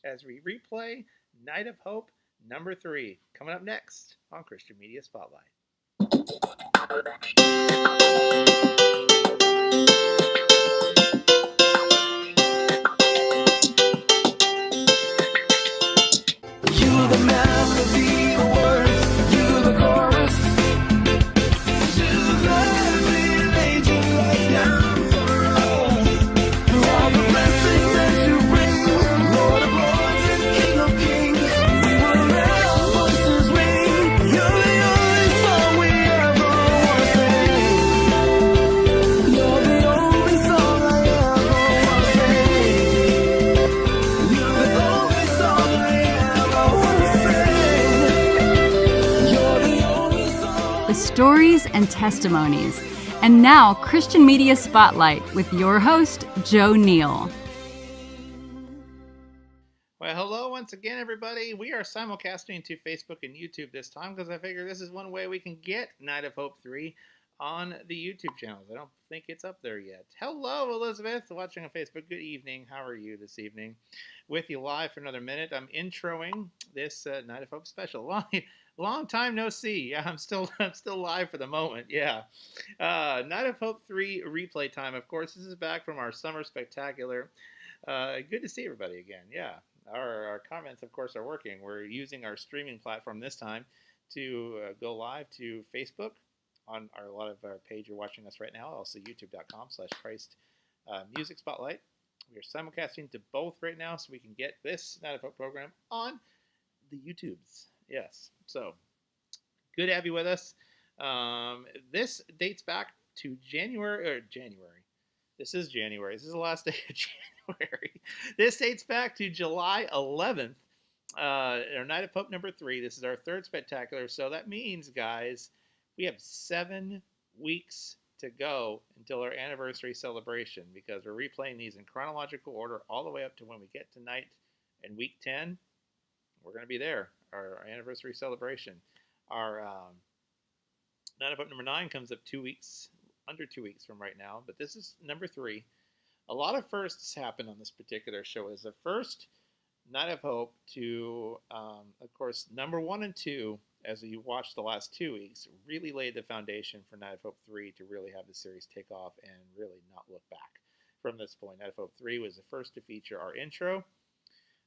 as we replay Night of Hope number 3, coming up next on Christian Media Spotlight. You the melody, the words, you the chorus, you the lead angel right down for us. Through all the blessings that you bring, Lord of lords and King of kings, we will let our voices ring. You're the only song we ever want to sing. You're the only song I ever want to sing. You're the only song I ever want to sing. You're the only song. The stories and testimonies. And now, Christian Media Spotlight with your host, Joe Neal. Well, hello once again, everybody. We are simulcasting to Facebook and YouTube this time because I figure this is one way we can get Night of Hope 3 on the YouTube channels. I don't think it's up there yet. Hello, Elizabeth, watching on Facebook. Good evening. How are you this evening? With you live for another minute. I'm introing this Night of Hope special. Long time no see. Yeah, I'm still live for the moment. Yeah. Night of Hope 3 replay time. Of course, this is back from our summer spectacular. Good to see everybody again. Yeah. Our comments, of course, are working. We're using our streaming platform this time to go live to Facebook on a lot of our page you're watching us right now, also youtube.com/Christ Music Spotlight. We are simulcasting to both right now so we can get this Night of Hope program on the YouTubes. Yes. So good to have you with us. This dates back to January. This is January. This is the last day of January. This dates back to July 11th, our Night of Hope number 3. This is our third spectacular. So that means, guys, we have 7 weeks to go until our anniversary celebration because we're replaying these in chronological order all the way up to when we get to night in week 10. We're going to be there, our anniversary celebration. Our Night of Hope number 9 comes up 2 weeks, under 2 weeks from right now, but this is number 3. A lot of firsts happen on this particular show. It's the first Night of Hope to, of course, number 1 and 2, as you watched the last 2 weeks, really laid the foundation for Night of Hope 3 to really have the series take off and really not look back from this point. Night of Hope 3 was the first to feature our intro,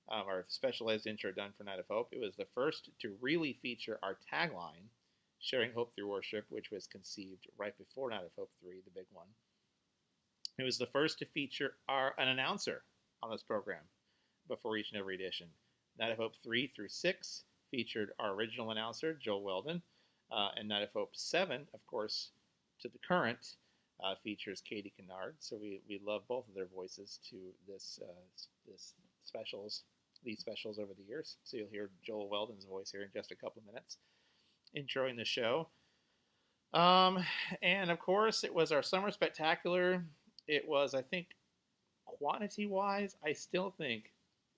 our specialized intro done for Night of Hope. It was the first to really feature our tagline, Sharing Hope Through Worship, which was conceived right before Night of Hope 3, the big one. It was the first to feature an announcer on this program before each and every edition. Night of Hope 3 through 6 featured our original announcer, Joel Weldon, and Night of Hope 7, of course, to the current, features Katie Kennard. So we love both of their voices to these specials over the years. So you'll hear Joel Weldon's voice here in just a couple of minutes, introing the show. And of course, it was our summer spectacular. It was, I think, quantity-wise, I still think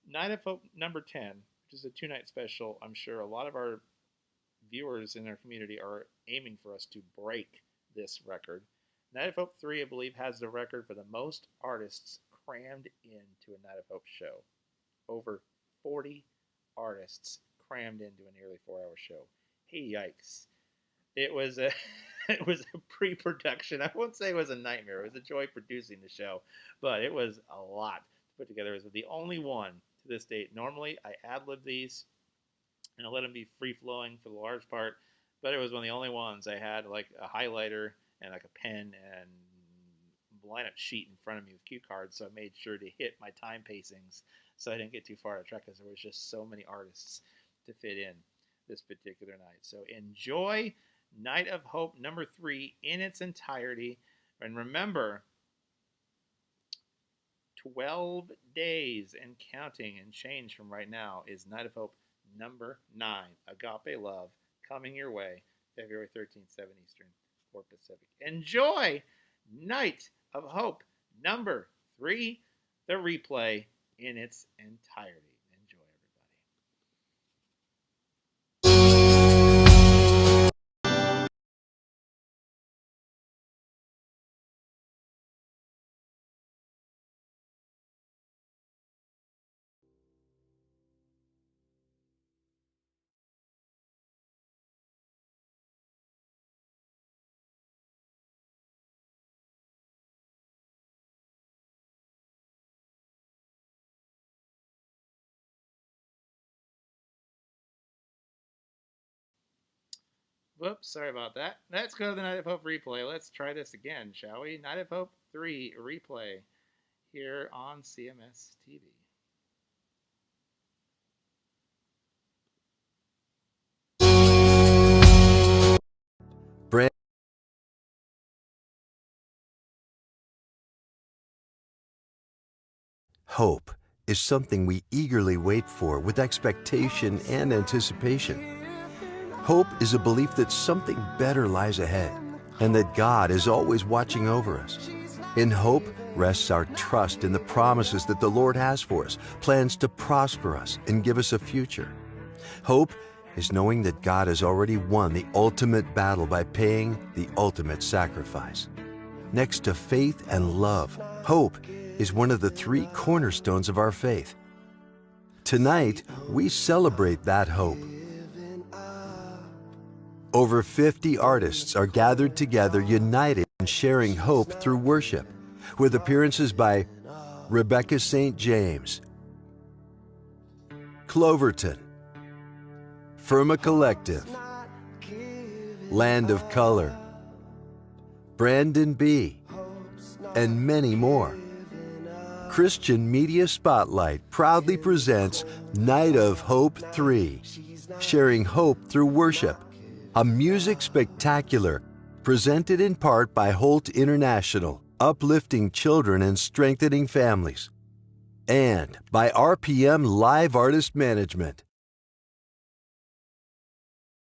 Night of Hope number 10, which is a 2-night special. I'm sure a lot of our viewers in our community are aiming for us to break this record. Night of Hope 3, I believe, has the record for the most artists crammed into a Night of Hope show. Over 40 artists crammed into a nearly 4-hour show. Hey, yikes. It was a pre-production. I won't say it was a nightmare. It was a joy producing the show, but it was a lot to put together. It was the only one to this date. Normally, I ad-lib these and I let them be free-flowing for the large part, but it was one of the only ones I had like a highlighter and like a pen and line-up sheet in front of me with cue cards, so I made sure to hit my time pacings so I didn't get too far to track because there was just so many artists to fit in this particular night. So enjoy Night of Hope number 3 in its entirety. And remember, 12 days and counting and change from right now is Night of Hope number 9, Agape Love, coming your way February 13th, 7 Eastern, 4 Pacific. Enjoy Night of Hope number 3, the replay in its entirety. Enjoy, Whoops, sorry about that. Let's go to the Night of Hope replay. Let's try this again, shall we? Night of Hope 3 replay here on CMS TV. Hope is something we eagerly wait for with expectation and anticipation. Hope is a belief that something better lies ahead and that God is always watching over us. In hope rests our trust in the promises that the Lord has for us, plans to prosper us and give us a future. Hope is knowing that God has already won the ultimate battle by paying the ultimate sacrifice. Next to faith and love, hope is one of the 3 cornerstones of our faith. Tonight, we celebrate that hope. Over 50 artists are gathered together, united in sharing hope through worship, with appearances by Rebecca St. James, Cloverton, Firma Collective, Land of Color, Brandon B., and many more. Christian Media Spotlight proudly presents Night of Hope 3, sharing hope through worship, a music spectacular presented in part by Holt International, uplifting children and strengthening families, and by RPM Live Artist Management.